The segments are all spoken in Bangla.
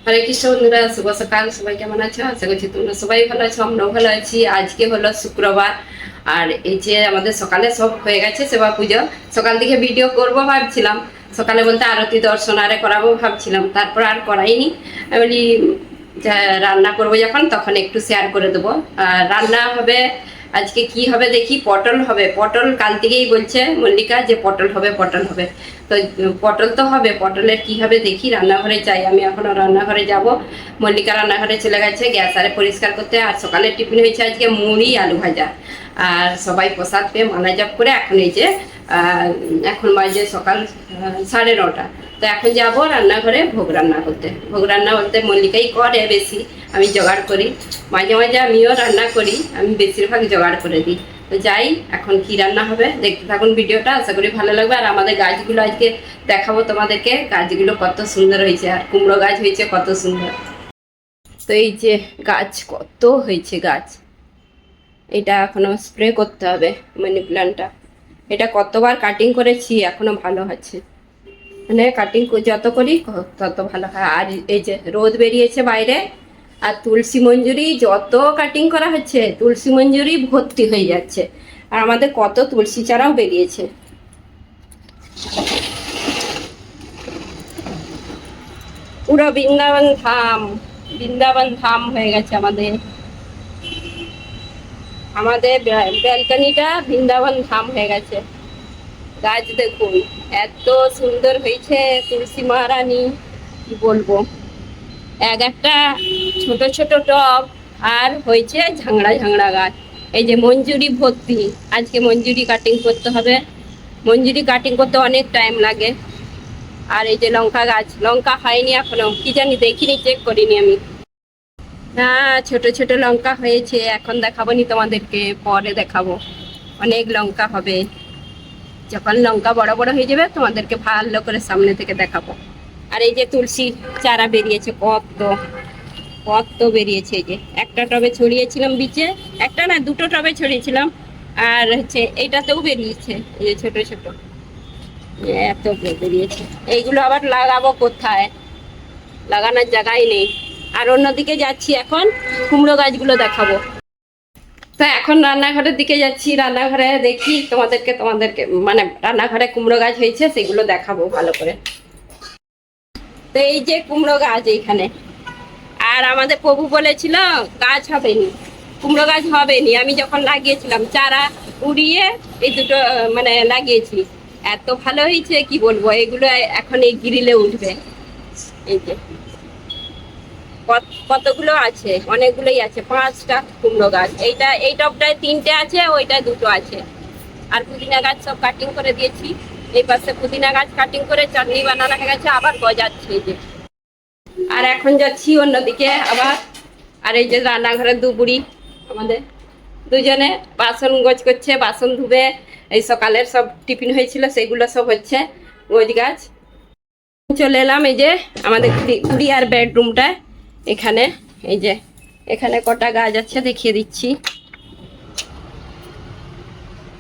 হরে কৃষ্ণ বন্ধুরা, শুভ সকাল। সবাই কেমন আছো? আশা করছি তোমরা সবাই ভালো আছো, আমরাও ভালো আছি। আজকে হলো শুক্রবার, আর এই যে আমাদের সকালে সব হয়ে গেছে সেবা পুজো। সকাল থেকে ভিডিও করব ভাবছিলাম, সকালে বলতে আরতি দর্শন আরে করাবো ভাবছিলাম, তারপর আর করাইনি। আমি বলি রান্না করবো যখন তখন একটু শেয়ার করে দেবো। আর রান্না হবে আজকে কি হবে দেখি, পটল হবে। পটল কাল থেকেই বলছে মল্লিকা যে পটল হবে, পটল হবে। তো পটল তো হবে, পটলের কি হবে দেখি। রান্নাঘরে যাই, আমি এখনো রান্নাঘরে যাব। মল্লিকা রান্নাঘরে চলে গেছে গ্যাস আরে পরিষ্কার করতে। আর সকালের টিফিন হয়েছে আজকে মুড়ি আলু ভাজা। আর সবাই প্রসাদ পেয়ে মালা জপ করে এখন এই যে এখন বাজে সকাল 9:30। তো এখন যাবো রান্নাঘরে ভোগ রান্না করতে। ভোগ রান্না বলতে মল্লিকাই করে বেশি, আমি জোগাড় করি। মাঝে মাঝে আমিও রান্না করি, আমি বেশিরভাগ জোগাড় করে দিই। তো যাই, এখন কি রান্না হবে দেখতে থাকুন ভিডিওটা, আশা করি ভালো লাগবে। আর আমাদের গাছগুলো আজকে দেখাবো তোমাদেরকে, গাছগুলো কত সুন্দর হয়েছে। আর কুমড়ো গাছ হয়েছে কত সুন্দর। তো এই যে গাছ কত হয়েছে গাছ, এটা এখনো স্প্রে করতে হবে মানি প্ল্যান্টটা। এটা কতবার কাটিং করেছি, এখনো ভালো আছে। মানে কাটিং যত করি তত ভালো হয়। আর এই যে রোদ বেরিয়েছে বাইরে, আর তুলসী মঞ্জুরি যত কাটিং করা হচ্ছে তুলসী মঞ্জুরি ভর্তি হয়ে যাচ্ছে। আর আমাদের কত তুলসী চারাও বেরিয়েছে। পুরো বৃন্দাবন ধাম, বৃন্দাবন ধাম হয়ে গেছে আমাদের। আমাদের ব্যালকনিটা বৃন্দাবন ধাম হয়ে গেছে। গাছ দেখুন এত সুন্দর হয়েছে, তুলসী মহারানী কি বলবো। এক একটা ছোট ছোট টব, আর হয়েছে ঝাংড়া ঝাংড়া গাছ। এই যে মঞ্জুরি ভর্তি, আজকে মঞ্জুরি কাটিং করতে হবে। মঞ্জুরি কাটিং করতে অনেক টাইম লাগে। আর এই যে লঙ্কা গাছ, লঙ্কা হয়নি এখনো, কি জানি দেখিনি, চেক করিনি আমি। না, ছোট ছোট লঙ্কা হয়েছে, এখন দেখাবো নি তোমাদেরকে, পরে দেখাবো। অনেক লঙ্কা হবে, যখন লঙ্কা বড় বড় হয়ে যাবে তোমাদেরকে ভালো করে সামনে থেকে দেখাবো। আর এই যে তুলসী চারা বেরিয়েছে, কত কত বেরিয়েছে। এই যে একটা টবে ছড়িয়েছিলাম বিচে, একটা না দুটো টবে ছড়িয়েছিলাম। আর হচ্ছে এইটাতেও বেরিয়েছে, এই যে ছোট ছোট এত বেরিয়েছে। এইগুলো আবার লাগাবো কোথায়, লাগানোর জায়গাই নেই। আর অন্যদিকে যাচ্ছি এখন, কুমড়ো গাছগুলো দেখাবো। তা এখন রান্নাঘরের দিকে যাচ্ছি, রান্নাঘরে দেখি তোমাদেরকে মানে রান্নাঘরে কুমড়ো গাছ হয়েছে সেগুলো দেখাবো ভালো করে। তো এই যে কুমড়ো গাছ এইখানে। আর আমাদের প্রভু বলেছিল গাছ হবেনি, কুমড়ো গাছ হবেনি। আমি যখন লাগিয়েছিলাম চারা উড়িয়ে এই দুটো মানে লাগিয়েছি, এত ভালো হয়েছে কি বলবো। এগুলো এখন এই গ্রিলে উঠবে। এই যে কতগুলো আছে, অনেকগুলোই আছে, 5টা কুমড়ো গাছ। এই টবটায় 3টে আছে, ওইটায় 2টো আছে। আর পুদিনা গাছ সব কাটিং করে দিয়েছি। এই পাশে পুদিনা গাছ কাটিং করে চাটনি বানানো হয়ে গেছে, আবার গজাচ্ছে এই যে। আর এখন যাচ্ছি অন্যদিকে আবার। আর এই যে রান্নাঘরের দু বুড়ি আমাদের দুজনে বাসন গোছ করছে, বাসন ধুবে। এই সকালের সব টিফিন হয়েছিল সেগুলো সব হচ্ছে গোছ গাছ। চলে এলাম এই যে আমাদের কুড়ি আর বেডরুমটায়। এখানে এই যে এখানে কটা গাছ আছে দেখিয়ে দিচ্ছি।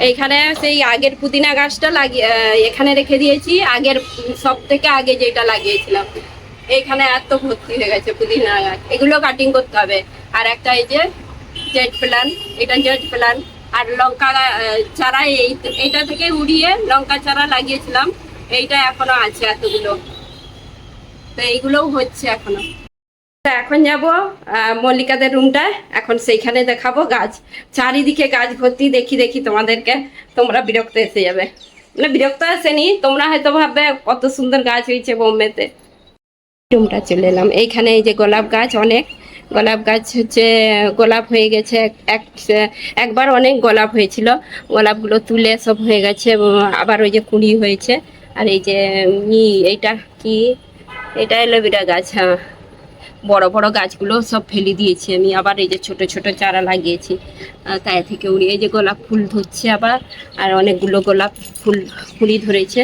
এইখানে সেই আগের পুদিনা গাছটা লাগিয়ে এখানে রেখে দিয়েছি, আগের সব থেকে আগে যেটা লাগিয়েছিলাম। এইখানে এত ভর্তি হয়ে গেছে পুদিনা গাছ, এগুলো কাটিং করতে হবে। আর একটা এই যে জেড প্ল্যান, এটা জেড প্ল্যান। আর লঙ্কা চারা এইটা থেকে উড়িয়ে লঙ্কা চারা লাগিয়েছিলাম, এইটা এখনো আছে এতগুলো। তো এইগুলোও হচ্ছে এখনো। এখন যাব মল্লিকাদের রুমটায়, এখন সেইখানে দেখাবো গাছ। চারিদিকে গাছ ভর্তি, দেখি দেখি তোমাদেরকে, তোমরা বিরক্ত এসে যাবে। মানে বিরক্ত আসেনি, তোমরা হয়তো ভাববে কত সুন্দর গাছ হয়েছে বোম্বেতে। রুমটা চলে এলাম, এইখানে এই যে গোলাপ গাছ, অনেক গোলাপ গাছ হচ্ছে, গোলাপ হয়ে গেছে। একবার অনেক গোলাপ হয়েছিল, গোলাপগুলো তুলে সব হয়ে গেছে, আবার ওই যে কুঁড়ি হয়েছে। আর এই যে এইটা কি, এটা অ্যালোভেরা গাছ। হ্যাঁ, বড় বড় গাছগুলো সব ফেলে দিয়েছি আমি, আবার এই যে ছোট ছোট চারা লাগিয়েছি। তাই থেকে উড়িয়ে এই যে গোলাপ ফুল ধরছে আবার, আর অনেকগুলো গোলাপ ফুল কুড়ি ধরেছে।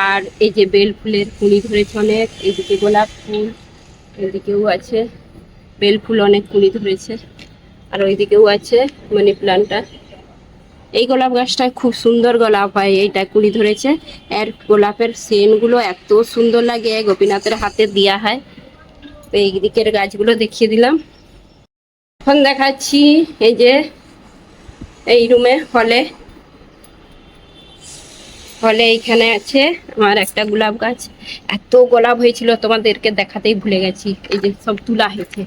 আর এই যে বেল ফুলের কুড়ি ধরেছে অনেক, এইদিকে গোলাপ ফুল, এদিকেও আছে বেল ফুল, অনেক কুড়ি ধরেছে। আর ওইদিকেও আছে মানি প্ল্যান্টটা। এই গোলাপ গাছটায় খুব সুন্দর গোলাপ হয়, এইটা কুড়ি ধরেছে। এর গোলাপের সেন গুলো এত সুন্দর লাগে, গোপীনাথের হাতে দেওয়া হয়। তো এই দিকের গাছগুলো দেখিয়ে দিলাম। এখন দেখাচ্ছি এই যে এই রুমে হলে হলে এইখানে আছে আমার একটা গোলাপ গাছ। এত গোলাপ হয়েছিল তোমাদেরকে দেখাতেই ভুলে গেছি। এই যে সব তুলা হয়েছে,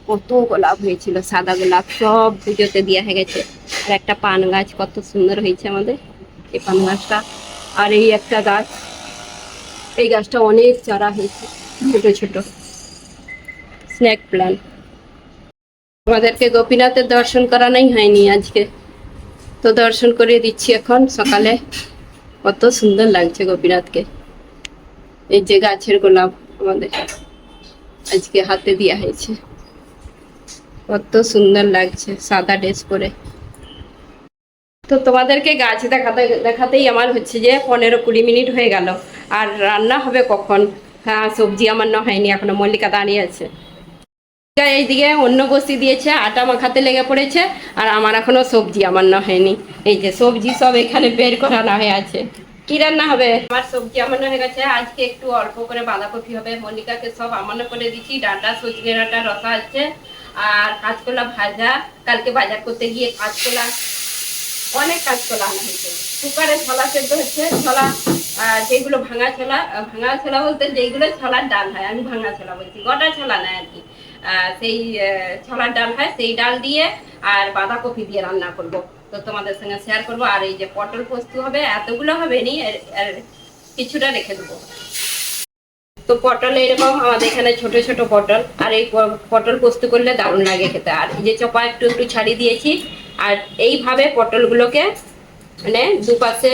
কত গোলাপ হয়েছিল, সাদা গোলাপ সব পুজোতে দেওয়া হয়ে গেছে। আর একটা পান গাছ কত সুন্দর হয়েছে আমাদের এই পান গাছটা। আর এই একটা গাছ, এই গাছটা অনেক চারা হয়েছে, ছোট ছোট স্নেক প্ল্যান্ট। আমাদেরকে গোপীনাথের দর্শন করানোই হয়নি আজকে, তো দর্শন করিয়ে দিচ্ছি এখন সকালে। কত সুন্দর লাগছে গোপীনাথকে। এই যে গাছের গোলাপ আমাদের আজকে হাতে দেওয়া হয়েছে, কত সুন্দর লাগছে সাদা ড্রেস পরে। তো তোমাদেরকে গাছ দেখাতে দেখাতেই আমার হচ্ছে যে 15-20 মিনিট হয়ে গেল। আর রান্না হবে কখন? হ্যাঁ, সবজি আমার না হয়নি এখনো, মল্লিকা দাঁড়িয়ে আছে। এইদিকে অন্য বসি দিয়েছে, আটা মাখাতে লেগে পড়েছে। আর আমার এখনো সবজি আমার না হয়নি। এই যে সবজি সব এখানে বের করা না হয়ে আছে। কি রান্না হবে? আমার সবজি আমানো হয়ে গেছে। আজকে একটু অল্প করে বাঁধাকপি হবে, মল্লিকাকে সব আমানো করে দিচ্ছি। ডাঁটা সজনে ডাঁটা রসা আছে, আর কাঁচকলা ভাজা। কালকে বাজার করতে গিয়ে কাঁচকলা, অনেক কাঁচকলা আনা হয়েছে। কুকারে ছোলা সেদ্ধ হচ্ছে, ছোলা যেগুলো ভাঙা ছোলা, ভাঙা ছোলা বলতে যেইগুলো ছোলার ডাল হয়, আমি ভাঙা ছোলা বলছি, গোটা ছোলা না আর কি। সেই ছোলার ডাল হয়, সেই ডাল দিয়ে আর বাঁধাকপি দিয়ে রান্না করব। তো তোমাদের সঙ্গে শেয়ার করব। আর এই যে পটল পোস্ত হবে, এতগুলো হবে নি, কিছুটা রেখে দেবো। তো পটল এরকম আমাদের এখানে ছোট ছোট পটল, আর এই পটল পোস্ত করলে দারুণ লাগে খেতে। আর এই যে চপা একটু একটু ছাড়িয়ে দিয়েছি। আর এইভাবে পটলগুলোকে মানে দুপাশে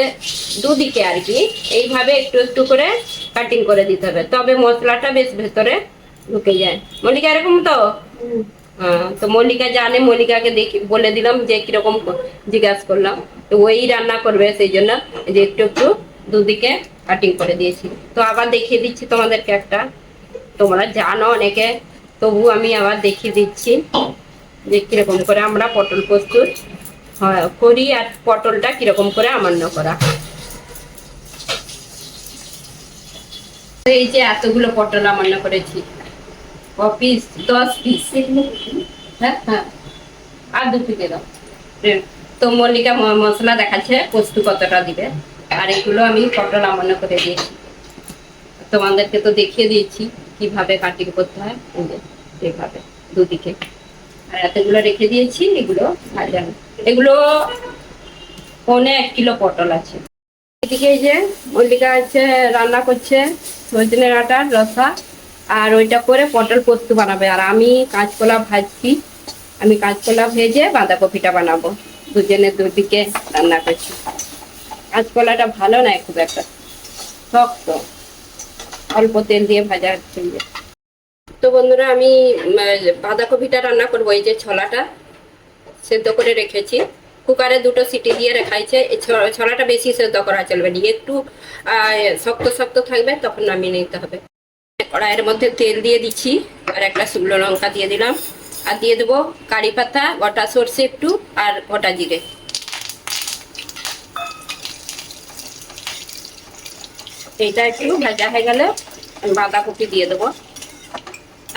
দুদিকে আর কি এইভাবে একটু একটু করে কাটিং করে দিতে হবে, তবে মশলাটা বেশ ভেতরে ঢুকে যায়। মল্লিকা এরকম তো? হ্যাঁ, তো মল্লিকা জানে, মল্লিকাকে দেখি বলে দিলাম যে কিরকম, জিজ্ঞাসা করলাম। তো ওই রান্না করবে, সেই জন্য যে একটু একটু দুদিকে কাটিং করে দিয়েছি। তো আবার দেখিয়ে দিচ্ছি তোমাদেরকে একটা, তোমরা জানো অনেকে, তবু আমি আবার দেখিয়ে দিচ্ছি যে কিরকম করে আমরা পটল প্রস্তুত করি, আর পটলটা কিরকম করে আমান্য করা। এই যে এতগুলো পটল আমান্য করেছি, পিস 10 পিস। হ্যাঁ হ্যাঁ, আর 2 পিস দাও। তো মল্লিকা মশলা দেখাচ্ছে পোস্ত কতটা দিবে। আর এগুলো আমি পটল আমান্য করে দিয়েছি, তোমাদেরকে তো দেখিয়ে দিয়েছি কিভাবে কাটিং করতে হয়, এইভাবে দুদিকে। আর এতগুলো রেখে দিয়েছি, এগুলো ভাজা। এগুলো 1.25 কিলো পটল আছে। এদিকে এই যে মল্লিকা আছে রান্না করছে সজনে ডাঁটার রসা, আর ওইটা করে পটল পোস্ত বানাবে। আর আমি কাঁচকলা ভাজছি, আমি কাঁচকলা ভেজে বাঁধাকপিটা বানাবো। দুজনে দুদিকে রান্না করছি। কাঁচকলাটা ভালো নয় খুব একটা, শক্ত, অল্প তেল দিয়ে ভাজা হচ্ছে। তো বন্ধুরা, আমি বাঁধাকপিটা রান্না করবো। এই যে ছোলাটা সেদ্ধ করে রেখেছি, কুকারে 2টো সিটি দিয়ে রেখাইছে। এই ছোলাটা বেশি সেদ্ধ করা চলবে না, একটু শক্ত শক্ত থাকবে, তখন নামিয়ে নিতে হবে। কড়াইয়ের মধ্যে তেল দিয়ে দিচ্ছি, আর একটা শুকনো লঙ্কা দিয়ে দিলাম। আর দিয়ে দেবো কারি পাতা, গোটা সর্ষে একটু, আর গোটা জিরে। এইটা একটু ভাজা হয়ে গেলে বাঁধাকপি দিয়ে দেবো।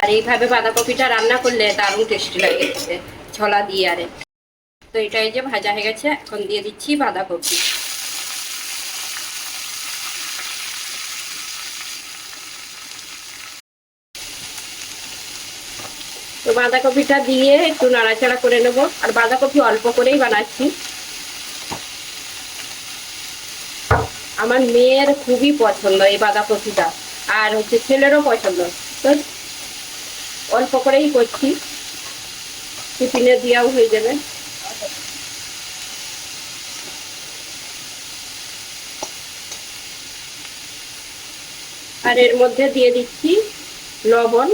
আর এইভাবে বাঁধাকপিটা রান্না করলে দারুণ টেস্টি লাগে ছোলা দিয়ে। আরে তো এটা এই যে ভাজা হয়ে গেছে, এখন দিয়ে দিচ্ছি বাঁধাকপি। তো বাঁধাকপিটা দিয়ে একটু নাড়াচাড়া করে নেবো। আর বাঁধাকপি অল্প করেই বানাচ্ছি, আমার মেয়ের খুবই পছন্দ এই বাঁধাকপিটা, আর হচ্ছে ছেলেরও পছন্দ। তো অল্প করেই করছি, টিফিনে দিয়াও হয়ে যাবে। আর এর মধ্যে দিয়ে দিচ্ছি লবণ।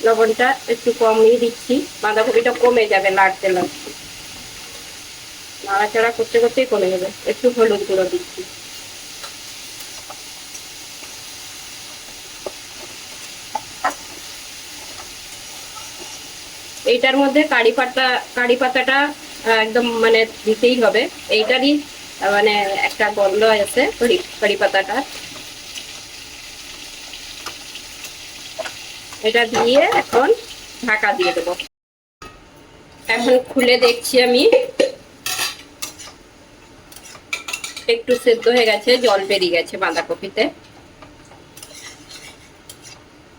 লবণটা একটু কমই দিচ্ছি, বাঁধাকপিটা কমে যাবে নাড়তে লাগতে, নাড়াচাড়া করতে করতেই কমে যাবে। একটু হলুদ গুঁড়ো দিচ্ছি। এইটার মধ্যে কারি পাতাটা একদম মানে দিতেই হবে। এইটারই মানে একটা গন্ধ আছে কারি পাতাটা। এটা দিয়ে এখন ঢাকা দিয়ে দেবো। এখন খুলে দেখছি আমি, একটু সেদ্ধ হয়ে গেছে, জল বেরিয়ে গেছে বাঁধাকপিতে।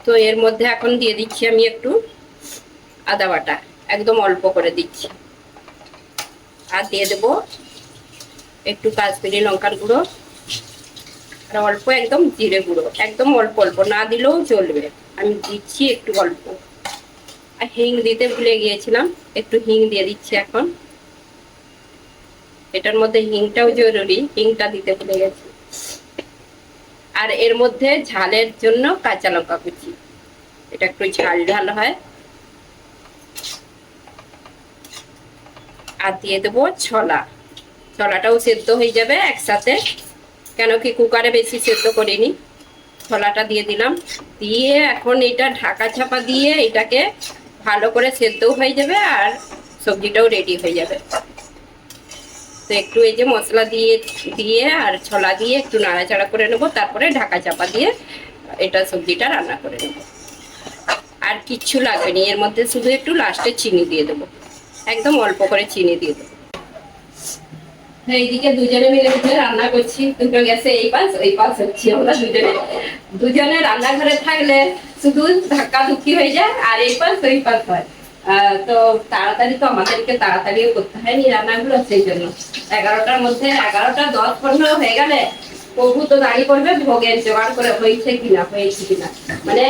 তো এর মধ্যে এখন দিয়ে দিচ্ছি আমি একটু আদা বাটা, একদম অল্প করে দিচ্ছি। আর দিয়ে দেবো একটু কাশ্মীরি লঙ্কার গুঁড়ো, আর অল্প একদম জিরে গুঁড়ো, একদম অল্প অল্প, না দিলেও চলবে, আমি দিচ্ছি একটু অল্প। আর হিং দিতে ভুলে গিয়েছিলাম, একটু হিং দিয়ে দিচ্ছি এখন। এটার মধ্যে হিংটাও জরুরি, হিংটা দিতে ভুলে গেছি। আর এর মধ্যে ঝালের জন্য কাঁচা লঙ্কা কুচি, এটা একটু ঝাল ঝাল হয়। আর দিয়ে দেবো ছোলা, ছোলাটাও সেদ্ধ হয়ে যাবে একসাথে, কেন কি কুকারে বেশি সেদ্ধ করিনি। ছোলাটা দিয়ে দিলাম, দিয়ে এখন এটা ঢাকা চাপা দিয়ে এটাকে ভালো করে সেদ্ধও হয়ে যাবে আর সবজিটাও রেডি হয়ে যাবে। তো একটু এই যে মশলা দিয়ে দিয়ে আর ছোলা দিয়ে একটু নাড়াচাড়া করে নেবো, তারপরে ঢাকা চাপা দিয়ে এটা সবজিটা রান্না করে নেবো। আর কিচ্ছু লাগবে না এর মধ্যে, শুধু একটু লাস্টে চিনি দিয়ে দেবো, একদম অল্প করে চিনি দিয়ে দেবো। এইদিকে দুজনে মিলে মিলে রান্না করছি, দুটো গ্যাসে এই পাশ ওই পাশ হচ্ছি আমরা দুজনে। দুজনে রান্নাঘরে থাকলে শুধু ধাক্কা ধুক্কি হয়ে যায় আর এই পাশ ওই পাশ হয়। তো তাড়াতাড়ি তো আমাদেরকে তাড়াতাড়িও করতে হয়নি রান্নাগুলো, সেই জন্য 11টার মধ্যে 11টা 10-15 হয়ে গেলে প্রভু তো দাঁড়িয়ে করবে ভোগের জোগাড় করে হয়েছে কিনা, মানে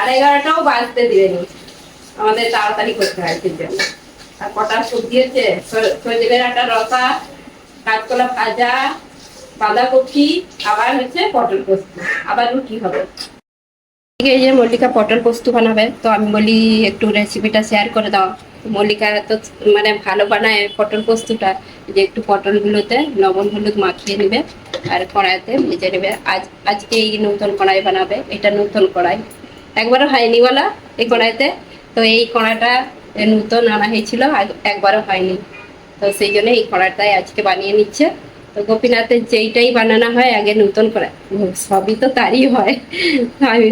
11:30টাও বাজতে দিবেনি, আমাদের তাড়াতাড়ি করতে হয় সেই জন্য। আর কটা সবজি হচ্ছে, সজনের একটা রসা, কাঁচকলা ভাজা, বাঁধাকপি, আবার হচ্ছে পটল পোস্ত, আবার রুটি হবে। এই যে মল্লিকা পটল পোস্ত বানাবে, তো আমি বলি একটু রেসিপিটা শেয়ার করে দাও। মল্লিকা তো মানে ভালো বানায় পটল পোস্তটা, যে একটু পটলগুলোতে লবণ হলুদ মাখিয়ে নেবে আর কড়াইতে ভেজে নেবে। আজকে এই নতুন কড়াই বানাবে, এটা নতুন কড়াই, একবারও হয়নি বলা এই কড়াইতে। তো এই কড়াইটা নতুন আনা হয়েছিল, একবারও হয়নি, তো সেই জন্য এই কড়াইটাই আজকে বানিয়ে নিচ্ছে। তো গোপীনাথের যেইটাই বানানো হয় আগে নতুন করে, সবই তো তারই হয়। আমি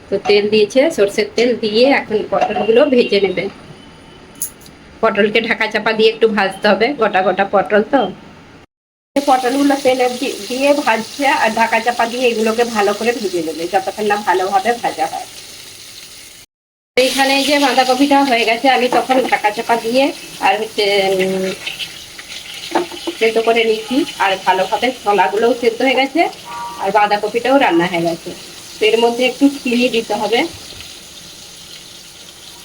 তো তেল দিয়েছে, সর্ষের তেল দিয়ে এখন পটলগুলো ভেজে নেবে। পটলকে ঢাকা চাপা দিয়ে একটু ভাজতে হবে, গোটা গোটা পটল তো। পটলগুলো তেলে দিয়ে ভাজছে আর ঢাকা চাপা দিয়ে এগুলোকে ভালো করে ভেজে নেবে যতক্ষণ না ভালোভাবে ভাজা হয়। এইখানে যে বাঁধাকপিটা হয়ে গেছে, আমি তখন ঢাকা চাপা দিয়ে আর হচ্ছে সেদ্ধ করে নিচ্ছি, আর ভালোভাবে ছোলাগুলোও সেদ্ধ হয়ে গেছে আর বাঁধাকপিটাও রান্না হয়ে গেছে। তো এর মধ্যে একটু চিনি দিতে হবে,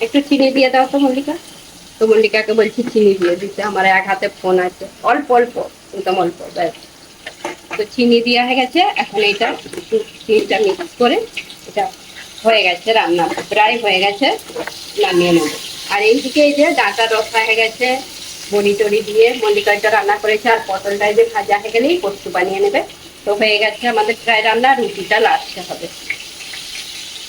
একটু চিনি দিয়ে দাও তো মল্লিকা। তো মল্লিকাকে বলছি চিনি দিয়ে দিতে, আমার এক হাতে ফোন আছে, অল্প অল্প, একদম অল্প, ব্যাস। তো চিনি দেওয়া হয়ে গেছে, এখন এইটা একটু চিনিটা মিক্স করে এটা হয়ে গেছে, রান্না প্রায় হয়ে গেছে, নামিয়ে নেবো। আর এইদিকে এই যে ডাঁটা রসা হয়ে গেছে, বড়ি টড়ি দিয়ে মল্লিকাটা রান্না করেছে, আর পটলটা যে ভাজা হয়ে গেলেই পোস্ত বানিয়ে নেবে। তো হয়ে গেছে আমাদের প্রায় রান্না, রুটিটা লাস্টে হবে।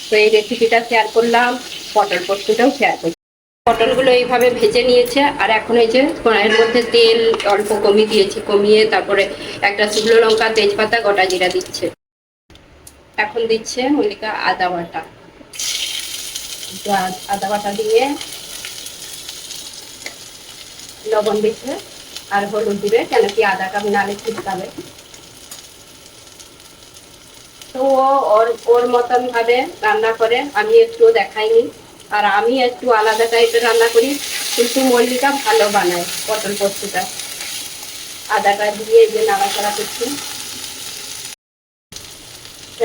তো এই রেসিপিটা শেয়ার করলাম, পটল পোস্তটাও শেয়ার করলাম। পটলগুলো এইভাবে ভেজে নিয়েছে, আর এখন এই যে কড়াইয়ের মধ্যে তেল অল্প কমিয়ে দিয়েছে, কমিয়ে তারপরে একটা শুকনো লঙ্কা, তেজপাতা, গোটা জিরা দিচ্ছে। এখন দিচ্ছে মল্লিকা আদা বাটা, আদা বাটা দিয়ে লবণ দিচ্ছে আর হলুদ দিবে, কেন কি আদাটা নালে ছিটকাবে। তো ওর ওর মতন ভাবে রান্না করে, আমি একটু দেখাইনি, আর আমি একটু আলাদা টাইপের রান্না করি, কিন্তু মল্লিকা ভালো বানায় পটল পোস্তটা। আদাটা দিয়ে এই যে নাড়াচাড়া করছি।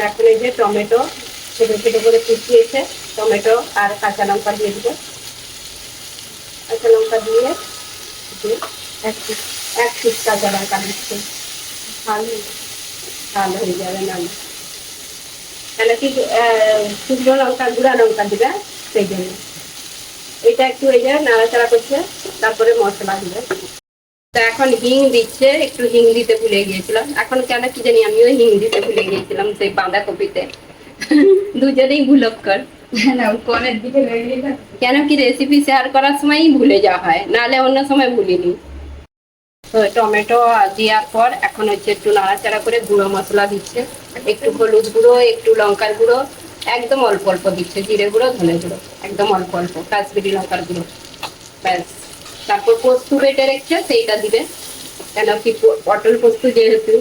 এখন এই যে টমেটো ছোটো ছোটো করে কুচিয়েছে, টমেটো আর কাঁচা লঙ্কা দিয়ে দিব। কাঁচা লঙ্কা দিয়ে এক পিস কাঁচা লঙ্কা দিচ্ছে, ঝাল হয়ে যাবে না, কেন কি শুকনো লঙ্কা গুঁড়া লঙ্কা দিবে, সেই জন্য। এটা একটু এই যে নাড়াচাড়া করছে, তারপরে মশলা দিবে। তো এখন হিং দিচ্ছে, একটু হিং দিতে ভুলে গিয়েছিলাম, এখন কেন কি জানি আমিও হিং দিতে ভুলে গিয়েছিলাম সেই বাঁধাকপিতে। দুজনেই ভুলক্কর। না কোণের দিকে লাগিয়ে দাও। কেন কি রেসিপি শেয়ার করার সময়ই ভুলে যাওয়া হয়, নাহলে অন্য সময় ভুলিনি। তো টমেটো দেওয়ার পর এখন হচ্ছে একটু নাড়াচাড়া করে গুঁড়ো মশলা দিচ্ছে, একটু হলুদ গুঁড়ো, একটু লঙ্কার গুঁড়ো, একদম অল্প অল্প দিচ্ছে, জিরে গুঁড়ো, ধনে গুঁড়ো, একদম অল্প অল্প, কাশ্মীরি লঙ্কার গুঁড়ো, ব্যাস। তারপর পোস্ত বেটে রেখেছে সেইটা দিবে, কেন কি পটল পোস্ত যেহেতু।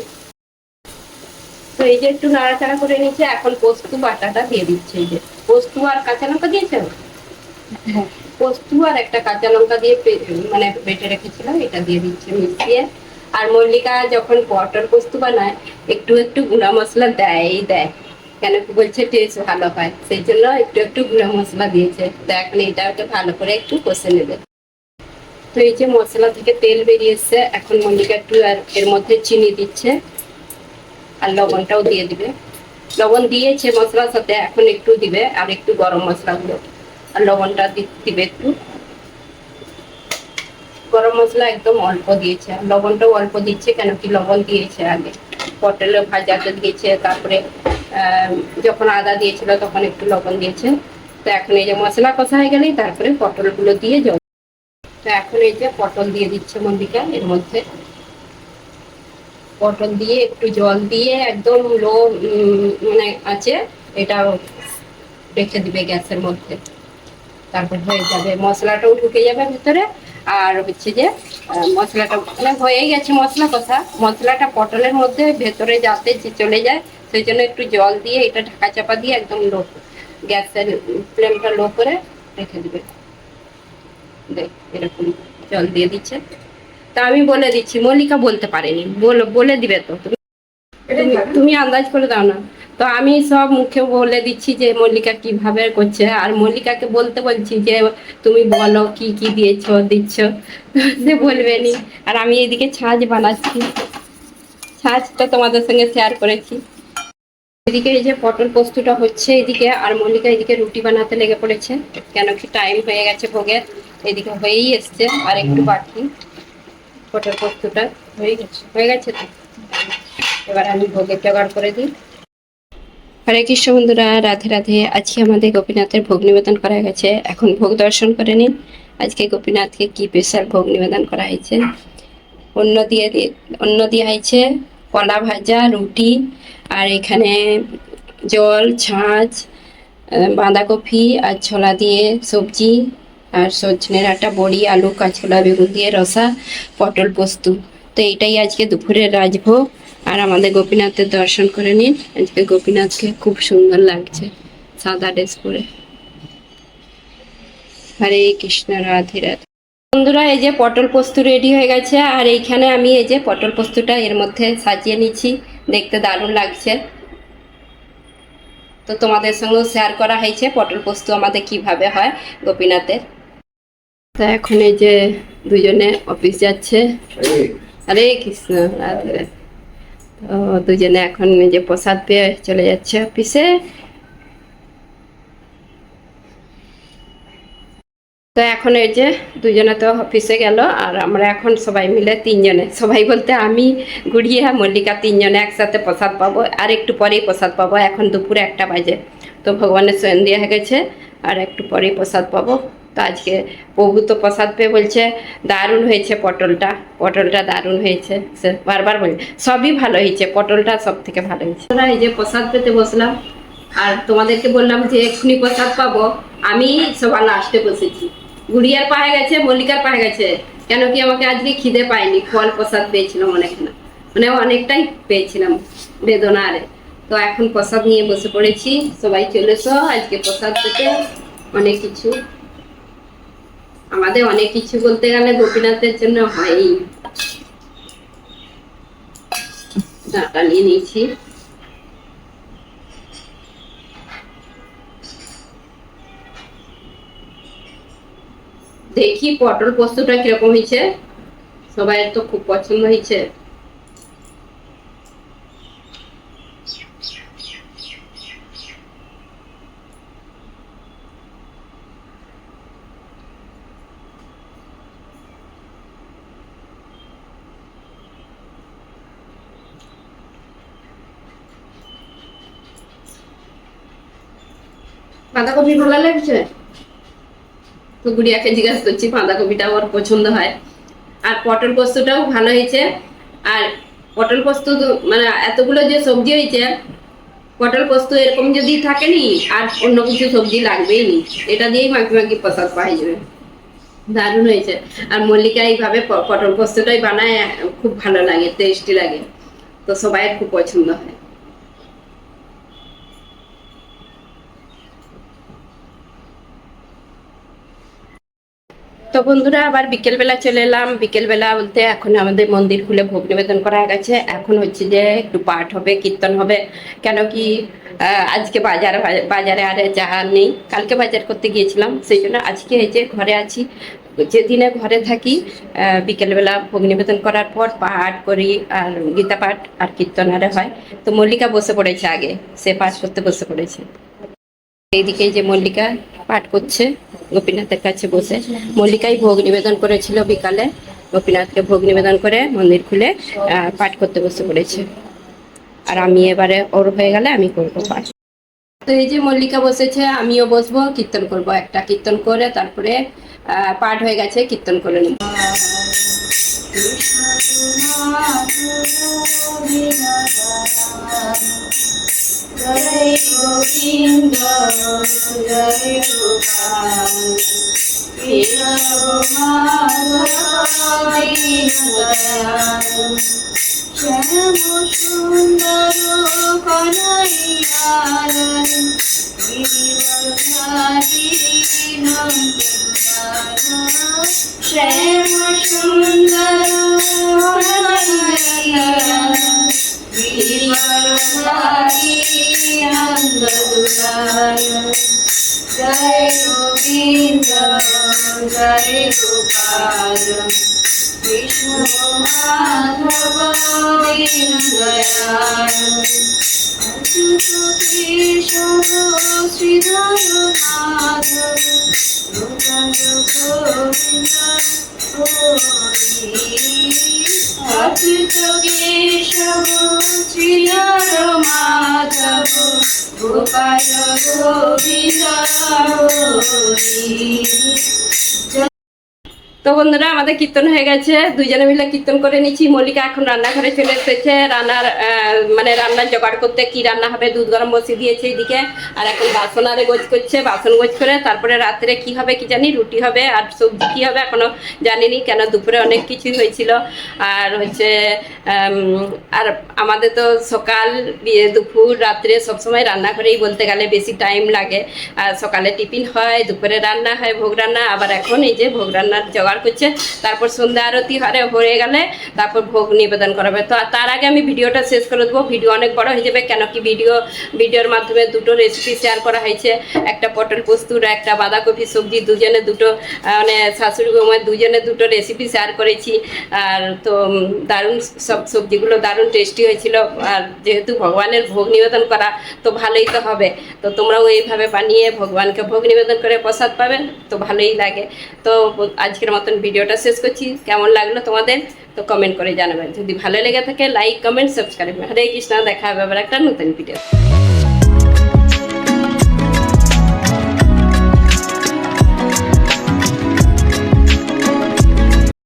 তো এই যে একটু নাড়াচাড়া করে নিচ্ছে, এখন পোস্ত বাটাটা দিয়ে দিচ্ছে। এই যে পোস্ত আর কাঁচা লঙ্কা দিয়েছে, হ্যাঁ পোস্ত আর একটা কাঁচা লঙ্কা দিয়ে মানে বেটে রেখেছিলাম, এটা দিয়ে দিচ্ছে মিশিয়ে। আর মল্লিকা যখন পটল পোস্ত বানায় একটু একটু গুঁড়া মশলা দেয় দেয়, কেন কি বলছে টেস্ট ভালো হয়, সেই জন্য একটু একটু গুঁড়া মশলা দিয়েছে। তো এখন এটা ভালো করে একটু কষে নেবে। তো এই যে মশলা থেকে তেল বেরিয়ে এসছে, এখন মল্লিকা একটু আর এর মধ্যে চিনি দিচ্ছে, আর লবণটাও দিয়ে দিবে। লবণ দিয়েছে মশলার সাথে, এখন একটু দিবে আর একটু গরম মশলা গুলো, আর লবণটা দিবে একটু। গরম মশলা একদম অল্প দিয়েছে, আর লবণটাও অল্প দিচ্ছে, কেন কি লবণ দিয়েছে আগে পটলের ভাজাতে দিয়েছে, তারপরে যখন আদা দিয়েছিল তখন একটু লবণ দিয়েছে। তো এখন এই যে মশলা কষা হয়ে গেলেই তারপরে পটলগুলো দিয়ে জল। তো এখন এই যে পটল দিয়ে দিচ্ছে মল্লিকা এর মধ্যে, পটল দিয়ে একটু জল দিয়ে একদম লো মানে আছে, এটা রেখে দিবে গ্যাসের মধ্যে। তারপর হয়ে যাবে, মশলাটাও ঢুকে যাবে ভিতরে। আর হচ্ছে যে মশলাটা মানে হয়ে গেছে, মশলা কষা, মশলাটা পটলের মধ্যে ভেতরে যাতে চলে যায়, সেই জন্য একটু জল দিয়ে এটা ঢাকা চাপা দিয়ে একদম লো, গ্যাসের ফ্লেমটা লো করে রেখে দিবে। দেখ এরকম জল দিয়ে দিচ্ছে। তা আমি বলে দিচ্ছি, মল্লিকা বলতে পারেনি, বলে দিবে তো তুমি, তুমি আন্দাজ করে দাও না। তো আমি সব মুখে বলে দিচ্ছি যে মল্লিকা কিভাবে করছে, আর মল্লিকাকে বলতে বলছি যে তুমি বলো কি কি দিয়েছো দিচ্ছ, সে বলবে নি। আর আমি এদিকে ছাঁচ বানাচ্ছি, ছাঁচটা তোমাদের সঙ্গে শেয়ার করেছি। এদিকে এই যে পটল পোস্তটা হচ্ছে এদিকে, আর মল্লিকা এদিকে রুটি বানাতে লেগে পড়েছে, কেন কি টাইম হয়ে গেছে ভোগের। এদিকে হয়েই এসছে, আর একটু বাকি, পটল পোস্তটা হয়ে গেছে তো। এবার আমি ভোগের জোগাড় করে দিই। হরে কৃষ্ণ বন্ধুরা, রাধে রাধে। আজকে আমাদের গোপীনাথের ভোগ নিবেদন করা গেছে, এখন ভোগ দর্শন করে নিন। আজকে গোপীনাথকে কি স্পেশাল ভোগ নিবেদন করা হয়েছে। অন্য দিয়ে অন্য দেওয়া হয়েছে কলা ভাজা, রুটি, আর এখানে জল, ছাঁচ, বাঁধাকপি আর ছোলা দিয়ে সবজি, আর সজনে ডাঁটা, বড়ি, আলু, কাঁচকলা, বেগুন দিয়ে রসা, পটল পোস্ত। তো এইটাই আজকে দুপুরের রাজভোগ। আর আমাদের গোপীনাথের দর্শন করে নিন। আজকে গোপীনাথকে খুব সুন্দর লাগছে সাদা ড্রেস পরে। হরে কৃষ্ণ, রাধে রাধে। বন্ধুরা এই যে পটল পোস্ত রেডি হয়ে গেছে, আর এইখানে আমি এই যে পটল পোস্তটা এর মধ্যে সাজিয়ে নিচ্ছি, দেখতে দারুণ লাগছে। তো তোমাদের সঙ্গেও শেয়ার করা হয়েছে পটল পোস্ত আমাদের কিভাবে হয় গোপীনাথের। তা এখন এই যে দুজনে অফিস যাচ্ছে। হরে কৃষ্ণ, রাধে রাধে। তো দুজনে এখন এই যে প্রসাদ পেয়ে চলে যাচ্ছে অফিসে। তো এখন এই যে দুজনে তো অফিসে গেল, আর আমরা এখন সবাই মিলে তিনজনে, সবাই বলতে আমি, গুড়িয়া, মল্লিকা, তিনজনে একসাথে প্রসাদ পাবো। আর একটু পরেই প্রসাদ পাবো, এখন দুপুরে 1টা বাজে। তো ভগবানের শয়ন দেওয়া হয়ে গেছে, আর একটু পরেই প্রসাদ পাবো। তো আজকে প্রভু তো প্রসাদ পেয়ে বলছে দারুণ হয়েছে পটলটা, পটলটা দারুণ হয়েছে, সে বারবার বলছে সবই ভালো হয়েছে, পটলটা সব থেকে ভালো হয়েছে। এই যে প্রসাদ পেতে বসলাম, আর তোমাদেরকে বললাম যে এক্ষুনি প্রসাদ পাবো, আমি সবার লাস্টে বসেছি। গুড়িয়ার পায়ে গেছে, মল্লিকার পায়ে গেছে, কেন কি আমাকে আজকে খিদে পাইনি, ফল প্রসাদ পেয়েছিলাম অনেকটা, মানে অনেকটাই পেয়েছিলাম বেদনারে। তো এখন প্রসাদ নিয়ে বসে পড়েছি, সবাই চলে এসো আজকে প্রসাদ পেতে। অনেক কিছু আমাদের, অনেক কিছু বলতে গেলে গোপীনাথের জন্য হয়ই। ডাটা নিয়ে নিয়েছি। দেখি পটল পোস্তটা কিরকম হয়েছে, সবাই তো খুব পছন্দ হয়েছে। বাঁধাকপি ভালো লাগছে? তো গুড়িয়াকে জিজ্ঞাসা করছি বাঁধাকপিটা ওর পছন্দ হয়। আর পটল পোস্তটাও ভালো হয়েছে। আর পটল পোস্ত মানে এতগুলো যে সবজি হয়েছে, পটল পোস্ত এরকম যদি থাকেনি আর অন্য কিছু সবজি লাগবেই নি, এটা দিয়েই মাখি মাখি প্রসাদ পাওয়া যাবে। দারুণ হয়েছে। আর মল্লিকা এইভাবে পটল পোস্তটাই বানায়, খুব ভালো লাগে, টেস্টি লাগে, তো সবাই খুব পছন্দ হয়। তো বন্ধুরা আবার বিকেলবেলা চলে এলাম। বিকেলবেলা বলতে এখন আমাদের মন্দির খুলে ভোগ নিবেদন করা গেছে। এখন হচ্ছে যে একটু পাঠ হবে, কীর্তন হবে। কেন কি আজকে বাজারে আর যা নেই, কালকে বাজার করতে গিয়েছিলাম, সেই জন্য আজকে এই যে ঘরে আছি। যেদিনে ঘরে থাকি বিকেলবেলা ভোগ নিবেদন করার পর পাঠ করি, আর গীতা পাঠ আর কীর্তন আরে হয়। তো মল্লিকা বসে পড়েছে আগে, সে পাঠ করতে বসে পড়েছে। এইদিকে যে মল্লিকা পাঠ করছে গোপীনাথের কাছে বসে। মল্লিকাই ভোগ নিবেদন করেছিল বিকালে, গোপীনাথকে ভোগ নিবেদন করে মন্দির খুলে পাঠ করতে বসে পড়েছে। আর আমি এবারে ওর হয়ে গেলে আমি করবো পাঠ। তো এই যে মল্লিকা বসেছে, আমিও বসবো, কীর্তন করব। একটা কীর্তন করে তারপরে পাঠ হয়ে গেছে, কীর্তন করে নেব। জয় গোবিন্দ জয় গোপাল কেশব মাধব শ্যাম সুন্দর কনৈয়ার শ্যাম সুন্দর কনৈয়ার জয় গোবিন্দ জয় গোপাল কৃষ্ণ মাধব দয়াল অচ্যুত কেশব শ্রীধর মাধব গোবিন্দ অচ্যুত কেশব শ্রীধর মাধব গোপাল গোবিন্দ। তো বন্ধুরা আমাদের কীর্তন হয়ে গেছে, দুইজনে মিলে কীর্তন করে নিচ্ছি। মল্লিকা এখন রান্নাঘরে চলে এসেছে, রান্নার জোগাড় করতে। কি রান্না হবে, দুধ গরম বসিয়ে দিয়েছে এইদিকে। আর এখন বাসন আরে গোছ করছে, বাসন গোছ করে তারপরে রাত্রে কি হবে কি জানি, রুটি হবে আর সবজি কি হবে এখনো জানিনি, কেন দুপুরে অনেক কিছুই হয়েছিল। আর হচ্ছে আর আমাদের তো সকাল দুপুর রাত্রে সবসময় রান্নাঘরেই বলতে গেলে বেশি টাইম লাগে। আর সকালে টিফিন হয়, দুপুরে রান্না হয়, ভোগ রান্না, আবার এখন এই যে ভোগ রান্নার জোগাড় করছে। তারপর সন্ধ্যা আরতি হয়ে গেলে তারপর ভোগ নিবেদন করাবে। তো তার আগে আমি ভিডিওটা শেষ করে দেবো, ভিডিও অনেক বড় হয়ে যাবে। কেন কি ভিডিওর মাধ্যমে দুটো রেসিপি শেয়ার করা হয়েছে, একটা পটল পোস্তুর, একটা বাঁধাকপি সবজি, দুজনে দুটো শাশুড়ি বৌমা দুজনে দুটো রেসিপি শেয়ার করেছি। আর তো দারুণ সব সবজিগুলো দারুণ টেস্টি হয়েছিল। আর যেহেতু ভগবানের ভোগ নিবেদন করা, তো ভালোই তো হবে। তো তোমরাও এইভাবে বানিয়ে ভগবানকে ভোগ নিবেদন করে প্রসাদ পাবে, তো ভালোই লাগে। তো আজকের মতন ভিডিওটা শেষ করছি। কেমন লাগলো তোমাদের তো কমেন্ট করে জানাবেন। যদি ভালো লেগে থাকে লাইক কমেন্ট সাবস্ক্রাইব। হরে কৃষ্ণ, দেখা হবে আবার একটা নতুন ভিডিও।